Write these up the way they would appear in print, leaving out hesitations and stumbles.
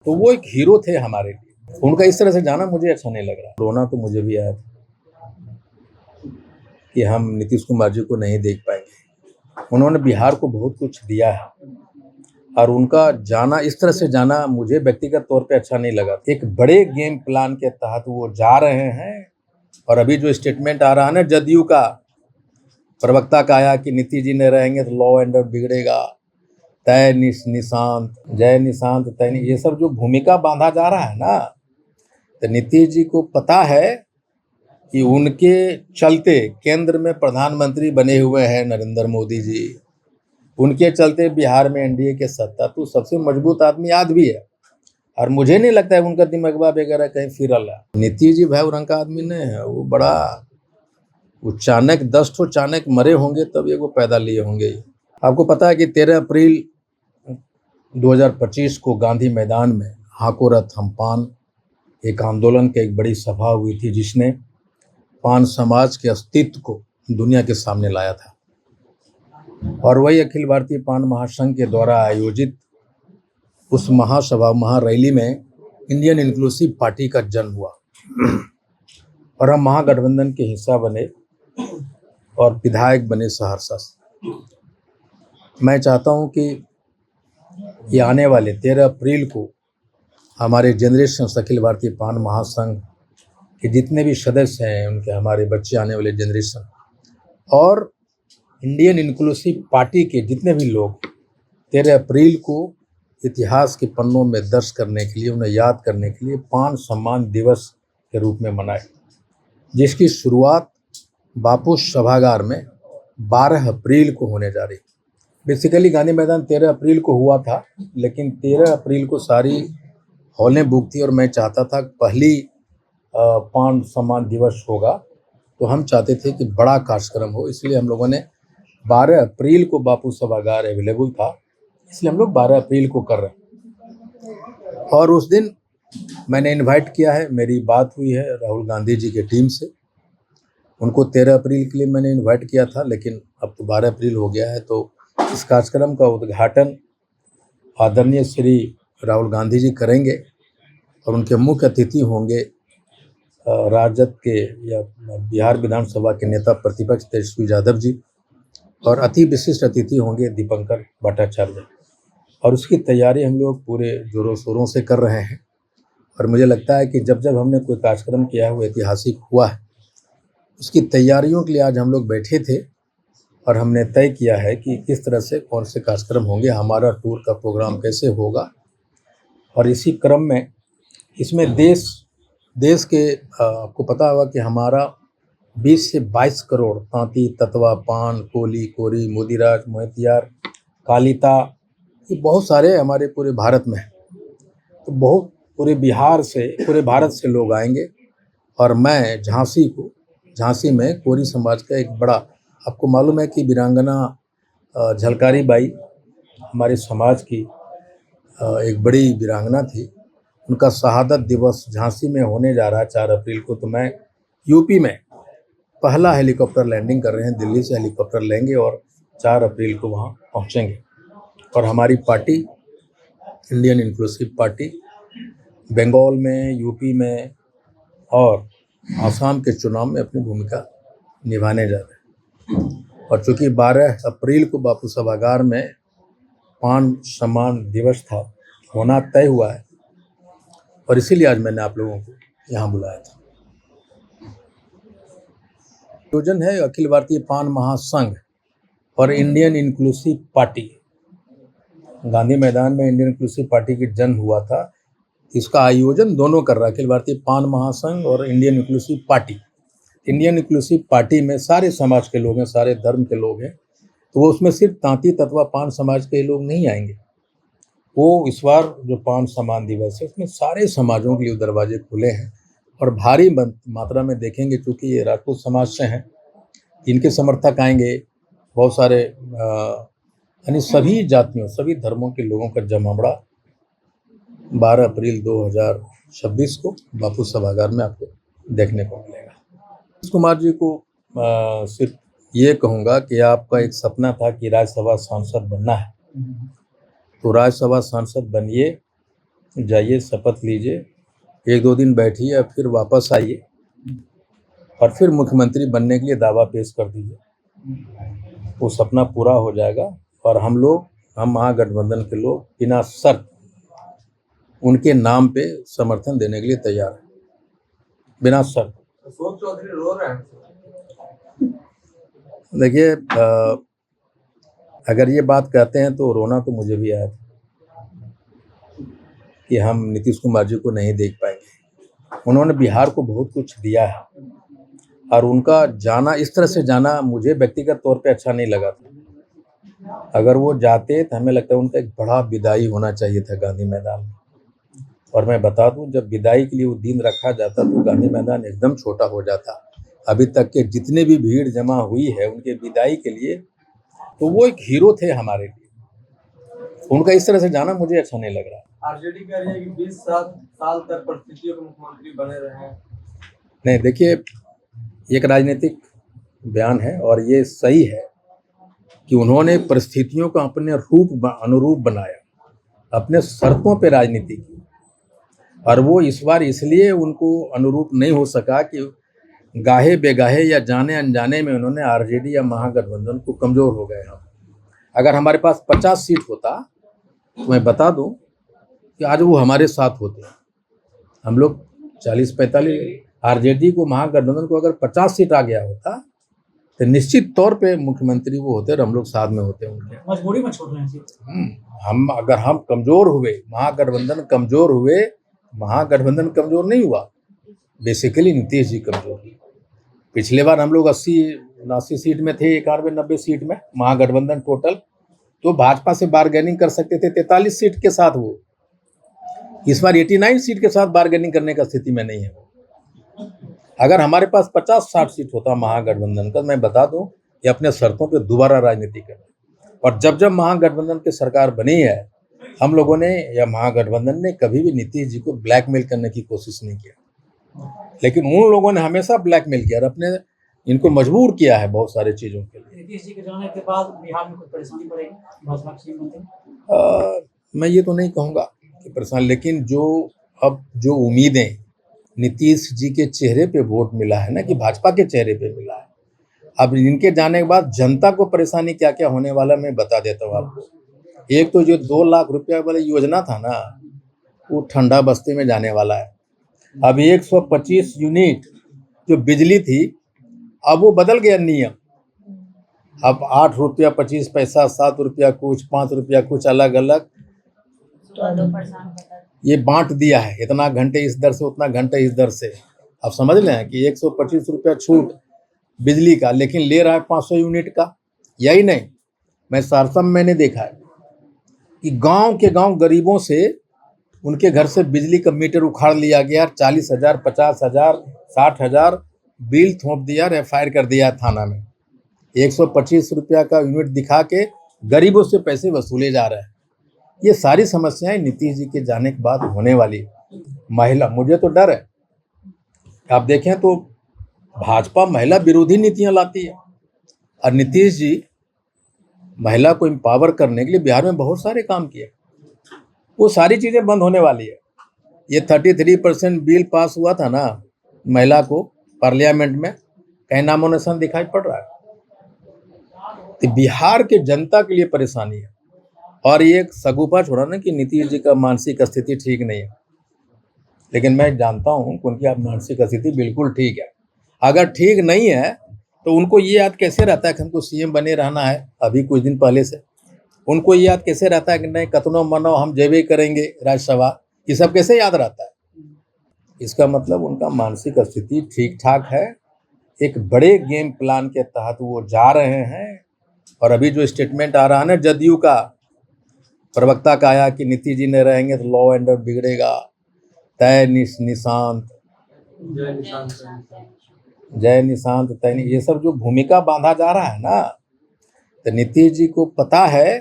तो वो एक हीरो थे हमारे लिए। उनका इस तरह से जाना मुझे अच्छा नहीं लग रहा। रोना तो मुझे भी आया था कि हम नीतीश कुमार जी को नहीं देख पाएंगे। उन्होंने बिहार को बहुत कुछ दिया है और उनका जाना, इस तरह से जाना मुझे व्यक्तिगत तौर पे अच्छा नहीं लगा। एक बड़े गेम प्लान के तहत वो जा रहे हैं और अभी जो स्टेटमेंट आ रहा है ना जदयू का प्रवक्ता का आया कि नीतीश जी ने रहेंगे तो लॉ एंड ऑर्डर बिगड़ेगा, तय निशांत जय निशांत तय, ये सब जो भूमिका बांधा जा रहा है ना, तो नीतीश जी को पता है कि उनके चलते केंद्र में प्रधानमंत्री बने हुए हैं नरेंद्र मोदी जी, उनके चलते बिहार में एनडीए के सत्ता, तो सबसे मजबूत आदमी आज भी है और मुझे नहीं लगता है उनका दिमागवा वगैरह कहीं फिरल है। नीतीश जी भाई रंग का आदमी नहीं है, वो बड़ा, वो चाणक्य 10 ठो चाणक्य मरे होंगे तब ये वो पैदा लिए होंगे। आपको पता है कि 13 अप्रैल 2025 को गांधी मैदान में हाको रथ हम पान एक आंदोलन की एक बड़ी सभा हुई थी जिसने पान समाज के अस्तित्व को दुनिया के सामने लाया था और वही अखिल भारतीय पान महासंघ के द्वारा आयोजित उस महासभा महारैली में इंडियन इंक्लूसिव पार्टी का जन्म हुआ और हम महागठबंधन के हिस्सा बने और विधायक बने सहरसा से। मैं चाहता हूं कि ये आने वाले 13 अप्रैल को हमारे जनरेशन अखिल भारतीय पान महासंघ के जितने भी सदस्य हैं, उनके हमारे बच्चे आने वाले जनरेशन और इंडियन इंक्लूसिव पार्टी के जितने भी लोग 13 अप्रैल को इतिहास के पन्नों में दर्ज करने के लिए, उन्हें याद करने के लिए पान सम्मान दिवस के रूप में मनाए, जिसकी शुरुआत बापू सभागार में 12 अप्रैल को होने जा रही। बेसिकली गांधी मैदान 13 अप्रैल को हुआ था, लेकिन 13 अप्रैल को सारी हॉलें बुक थी और मैं चाहता था पहली पान सम्मान दिवस होगा तो हम चाहते थे कि बड़ा कार्यक्रम हो, इसलिए हम लोगों ने 12 अप्रैल को बापू सभागार अवेलेबल था, इसलिए हम लोग 12 अप्रैल को कर रहे हैं। और उस दिन मैंने इनवाइट किया है, मेरी बात हुई है राहुल गांधी जी की टीम से, उनको 13 अप्रैल के लिए मैंने इनवाइट किया था, लेकिन अब तो 12 अप्रैल हो गया है। तो इस कार्यक्रम का उद्घाटन आदरणीय श्री राहुल गांधी जी करेंगे और उनके मुख्य अतिथि होंगे राजद के या बिहार विधानसभा के नेता प्रतिपक्ष तेजस्वी यादव जी और अति विशिष्ट अतिथि होंगे दीपंकर भट्टाचार्य। और उसकी तैयारी हम लोग पूरे जोरों शोरों से कर रहे हैं और मुझे लगता है कि जब जब हमने कोई कार्यक्रम किया है वो ऐतिहासिक हुआ है। उसकी तैयारियों के लिए आज हम लोग बैठे थे और हमने तय किया है कि किस तरह से कौन से कार्यक्रम होंगे, हमारा टूर का प्रोग्राम कैसे होगा। और इसी क्रम में इसमें देश के आपको पता होगा कि हमारा 20 से 22 करोड़ तांती, ततवा, पान, कोली, कोरी, मोदीराज, मोहतियार, कालिता, ये बहुत सारे हमारे पूरे भारत में हैं। तो बहुत पूरे भारत से लोग आएंगे और मैं झांसी में कोरी समाज का एक बड़ा, आपको मालूम है कि वीरांगना झलकारी बाई हमारे समाज की एक बड़ी वीरांगना थी, उनका शहादत दिवस झांसी में होने जा रहा है 4 अप्रैल को। तो मैं यूपी में पहला हेलीकॉप्टर लैंडिंग कर रहे हैं, दिल्ली से हेलीकॉप्टर लेंगे और 4 अप्रैल को वहाँ पहुँचेंगे। और हमारी पार्टी इंडियन इंक्लूसिव पार्टी बंगाल में, यूपी में और आसाम के चुनाव में अपनी भूमिका निभाने जा रहे हैं। और चूँकि 12 अप्रैल को बापू सभागार में पान सम्मान दिवस था, होना तय हुआ है और इसीलिए आज मैंने आप लोगों को यहाँ बुलाया था। आयोजन है अखिल भारतीय पान महासंघ और इंडियन इंक्लूसिव पार्टी। गांधी मैदान में इंडियन इंक्लूसिव पार्टी की जन्म हुआ था, इसका आयोजन दोनों कर रहा है, अखिल भारतीय पान महासंघ और Indian Inclusive party. Indian Inclusive party में सारे समाज के लोग हैं, सारे धर्म के लोग हैं, तो वो उसमें सिर्फ तांती, ततवा, पान समाज के लोग नहीं आएंगे। वो इस बार जो पान सम्मान दिवस है उसमें सारे समाजों के लिए दरवाजे खुले हैं और भारी मात्रा में देखेंगे, क्योंकि ये राजपूत समाज से हैं, इनके समर्थक आएंगे, बहुत सारे यानी सभी जातियों, सभी धर्मों के लोगों का जमावड़ा 12 अप्रैल 2026 को बापू सभागार में आपको देखने को मिलेगा। नीतीश कुमार जी को सिर्फ ये कहूँगा कि आपका एक सपना था कि राज्यसभा सांसद बनना है, तो राज्यसभा सांसद बनिए, जाइए, शपथ लीजिए, 1-2 दिन बैठिए और फिर वापस आइए और फिर मुख्यमंत्री बनने के लिए दावा पेश कर दीजिए। वो सपना पूरा हो जाएगा और हम महागठबंधन के लोग बिना शर्त उनके नाम पे समर्थन देने के लिए तैयार हैं, बिना शर्त। अशोक चौधरी रो रहे हैं। देखिए, अगर ये बात कहते हैं तो रोना तो मुझे भी आया था कि हम नीतीश कुमार जी को नहीं देख पाएंगे। उन्होंने बिहार को बहुत कुछ दिया है और उनका जाना, इस तरह से जाना मुझे व्यक्तिगत तौर पे अच्छा नहीं लगा था। अगर वो जाते तो हमें लगता है उनका एक बड़ा विदाई होना चाहिए था गांधी मैदान में। और मैं बता दूं, जब विदाई के लिए वो दिन रखा जाता तो गांधी मैदान एकदम छोटा हो जाता। अभी तक के जितने भी भीड़ जमा हुई है उनके विदाई के लिए, तो वो एक हीरो थे हमारे लिए। उनका इस तरह से जाना मुझे अच्छा नहीं लग रहा। आरजेडी कह रही है कि 20 साल तक परिस्थितियों के मुख्यमंत्री बने रहे हैं। नहीं, देखिए, एक राजनीतिक बयान है और ये सही है कि उन्होंने परिस्थितियों का अपने अनुरूप बनाया, अपने शर्तों पे राजनीति की। और वो इस बार इसलिए उनको अनुरूप नहीं हो सका कि गाहे बेगाहे या जाने अनजाने में उन्होंने आरजेडी या महागठबंधन को कमजोर हो गए हम। अगर हमारे पास 50 सीट होता तो मैं बता दूं कि आज वो हमारे साथ होते। हम लोग 40-45, आरजेडी को, महागठबंधन को अगर 50 सीट आ गया होता तो निश्चित तौर पे मुख्यमंत्री वो होते और हम लोग साथ में होते उनके। मजबूरी में छोड़ रहे हैं। हम कमजोर हुए, महागठबंधन कमजोर हुए, महागठबंधन कमजोर नहीं हुआ, बेसिकली नीतीश जी कमजोर हुए। पिछले बार हम लोग 80-89 सीट में थे, 91-90 सीट में महागठबंधन टोटल, तो भाजपा से बार्गेनिंग कर सकते थे 43 सीट के साथ। वो इस बार 89 सीट के साथ बार्गेनिंग करने का स्थिति में नहीं है। अगर हमारे पास 50-60 सीट होता महागठबंधन का, मैं बता दूं ये अपने शर्तों पे दोबारा राजनीति कर। और जब जब महागठबंधन की सरकार बनी है, हम लोगों ने या महागठबंधन ने कभी भी नीतीश जी को ब्लैकमेल करने की कोशिश नहीं किया, लेकिन उन लोगों ने हमेशा ब्लैकमेल किया और अपने इनको मजबूर किया है बहुत सारी चीजों के लिए। नीतीश जी के जाने के बाद बिहार में कुछ परेशानी पड़ेगी भाजपा के मंत्री? मैं ये तो नहीं कहूँगा कि परेशान, लेकिन जो उम्मीदें नीतीश जी के चेहरे पे वोट मिला है ना, कि भाजपा के चेहरे पे मिला है, अब इनके जाने के बाद जनता को परेशानी क्या क्या होने वाला मैं बता देता हूँ आपको। एक तो जो 2 लाख रुपया वाला योजना था ना, वो ठंडा बस्ती में जाने वाला है। अब 125 यूनिट जो बिजली थी, अब वो बदल गया नियम। अब 8 रुपया 25 पैसा, 7 रुपया कुछ, 5 रुपया कुछ, अलग अलग ये बांट दिया है। इतना घंटे इस दर से, उतना घंटे इस दर से। अब समझ लें कि 125 रुपया छूट बिजली का, लेकिन ले रहा है 500 यूनिट का। यही नहीं, मैं सहरसा में मैंने देखा है कि गांव के गांव गरीबों से उनके घर से बिजली का मीटर उखाड़ लिया गया, 40,000, 50,000, 60,000 बिल थोप दिया, एफआईआर कर दिया थाना में। 125 रुपया का यूनिट दिखा के गरीबों से पैसे वसूले जा रहे हैं। ये सारी समस्याएं नीतीश जी के जाने के बाद होने वाली। महिला, मुझे तो डर है, आप देखें तो भाजपा महिला विरोधी नीतियां लाती है और नीतीश जी महिला को एम्पावर करने के लिए बिहार में बहुत सारे काम किए। वो सारी चीजें बंद होने वाली है। ये 33% बिल पास हुआ था ना महिला को पार्लियामेंट में, कहीं नामो निशान दिखाई पड़ रहा है। तो बिहार के जनता के लिए परेशानी है। और ये सगुफा छोड़ा ना कि नीतीश जी का मानसिक स्थिति ठीक नहीं है, लेकिन मैं जानता हूं कि उनकी मानसिक स्थिति बिल्कुल ठीक है। अगर ठीक नहीं है तो उनको ये याद कैसे रहता है कि हमको सीएम बने रहना है। अभी कुछ दिन पहले से उनको ये याद कैसे रहता है कि नहीं, कतनो मनो हम जेबे करेंगे राज्यसभा, ये सब कैसे याद रहता है? इसका मतलब उनका मानसिक स्थिति ठीक ठाक है। एक बड़े गेम प्लान के तहत वो जा रहे हैं। और अभी जो स्टेटमेंट आ रहा है ना जदयू का प्रवक्ता का आया कि नीतीश जी ने रहेंगे तो लॉ एंड ऑर्डर बिगड़ेगा, तय निशांत, जय निशांत तय, ये सब जो भूमिका बांधा जा रहा है ना, तो नीतीश जी को पता है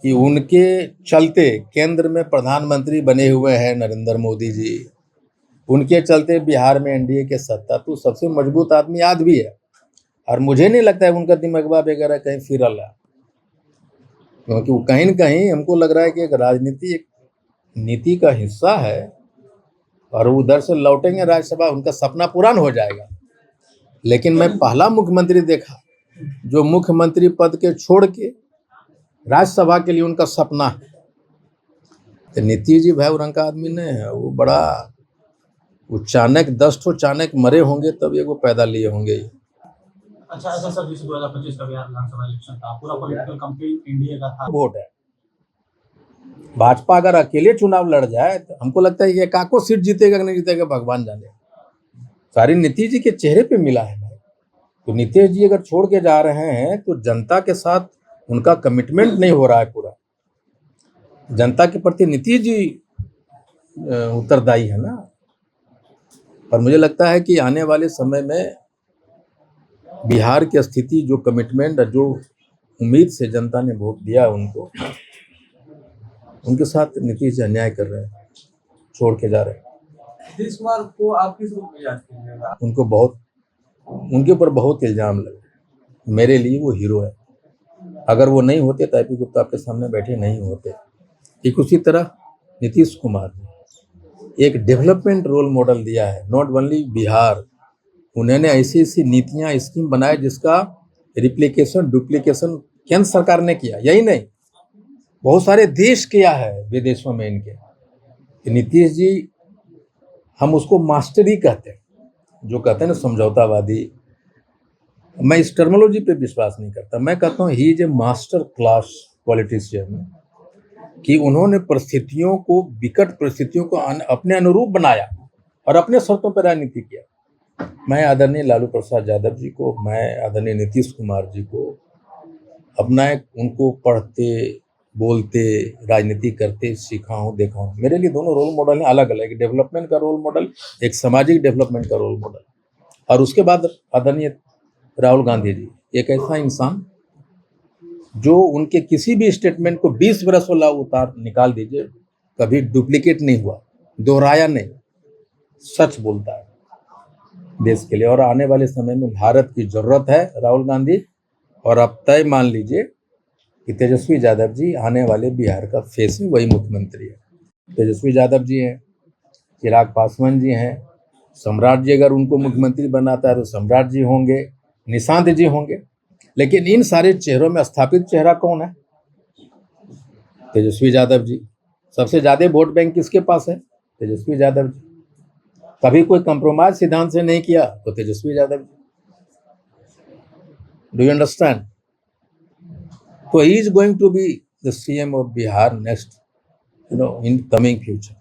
कि उनके चलते केंद्र में प्रधानमंत्री बने हुए हैं नरेंद्र मोदी जी, उनके चलते बिहार में एनडीए के सत्ता, तो सबसे मजबूत आदमी आज भी है। और मुझे नहीं लगता है उनका दिमागवा वगैरह कहीं फिरल है, क्योंकि वो कहीं न कहीं हमको लग रहा है कि एक राजनीति एक नीति का हिस्सा है और वो उधर से लौटेंगे राज्यसभा, उनका सपना पूरा हो जाएगा। लेकिन मैं पहला मुख्यमंत्री देखा जो मुख्यमंत्री पद के छोड़ के राज्यसभा के लिए उनका सपना है। तो नीतीश जी भाई रंग का आदमी नहीं है, वो बड़ा वो चाणक 10 ठो चाणक मरे होंगे तब ये वो पैदा लिए होंगे। अच्छा ऐसा सर, जैसे 2025 का बिहार विधानसभा इलेक्शन था, पूरा पॉलिटिकल कैंपेन एनडीए का था। वोट है, भाजपा अगर अकेले चुनाव लड़ जाए तो हमको लगता है कि काको सीट जीतेगा कि नहीं जीतेगा भगवान जाने। सारी नीतीश जी के चेहरे पे मिला है भाई। तो नीतीश जी अगर छोड़ के जा रहे हैं तो जनता के साथ उनका कमिटमेंट नहीं हो रहा है पूरा। जनता के प्रति नीतीश जी उत्तरदायी है ना। पर मुझे लगता है कि आने वाले समय में बिहार की स्थिति, जो कमिटमेंट, जो उम्मीद से जनता ने वोट दिया उनको, उनके साथ नीतीश जी अन्याय कर रहे हैं, छोड़ के जा रहे हैं। नीतीश कुमार को आप किस रूप में याद कीजिएगा? उनके ऊपर बहुत इल्जाम लगे। मेरे लिए वो हीरो है। अगर वो नहीं होते तो IP गुप्ता आपके सामने बैठे नहीं होते। ठीक उसी तरह नीतीश कुमार ने एक डेवलपमेंट रोल मॉडल दिया है, नॉट ओनली बिहार। उन्होंने ऐसी ऐसी नीतियां, स्कीम बनाए जिसका रिप्लिकेशन, डुप्लीकेशन केंद्र सरकार ने किया। यही नहीं, बहुत सारे देश किया है विदेशों में इनके। नीतीश जी, हम उसको मास्टरी कहते हैं, जो कहते हैं ना समझौतावादी। मैं इस टर्मिनोलॉजी पे विश्वास नहीं करता। मैं कहता हूँ he is a master class politician, कि उन्होंने परिस्थितियों को, विकट परिस्थितियों को अपने अनुरूप बनाया और अपने शर्तों पर राजनीति किया। मैं आदरणीय लालू प्रसाद यादव जी को, मैं आदरणीय नीतीश कुमार जी को अपना उनको पढ़ते बोलते राजनीति करते सीखा हूँ, देखा हूँ। मेरे लिए दोनों रोल मॉडल हैं अलग अलग। एक डेवलपमेंट का रोल मॉडल, एक सामाजिक डेवलपमेंट का रोल मॉडल। और उसके बाद आदरणीय राहुल गांधी जी, एक ऐसा इंसान जो उनके किसी भी स्टेटमेंट को 20 बरस वाला उतार निकाल दीजिए, कभी डुप्लीकेट नहीं हुआ, दोहराया नहीं, सच बोलता है देश के लिए। और आने वाले समय में भारत की जरूरत है राहुल गांधी। और अब तय मान लीजिए कि तेजस्वी यादव जी आने वाले बिहार का फेस है, वही मुख्यमंत्री है। तेजस्वी यादव जी हैं, चिराग पासवान जी हैं, सम्राट जी अगर उनको मुख्यमंत्री बनाता है तो सम्राट जी होंगे, निशांत जी होंगे। लेकिन इन सारे चेहरों में स्थापित चेहरा कौन है? तेजस्वी यादव जी। सबसे ज्यादा वोट बैंक किसके पास है? तेजस्वी यादव जी। कभी कोई कंप्रोमाइज सिद्धांत से नहीं किया तो Tejashwi Yadav ji. Do you understand? So he is going to be the CM of Bihar next, in coming future.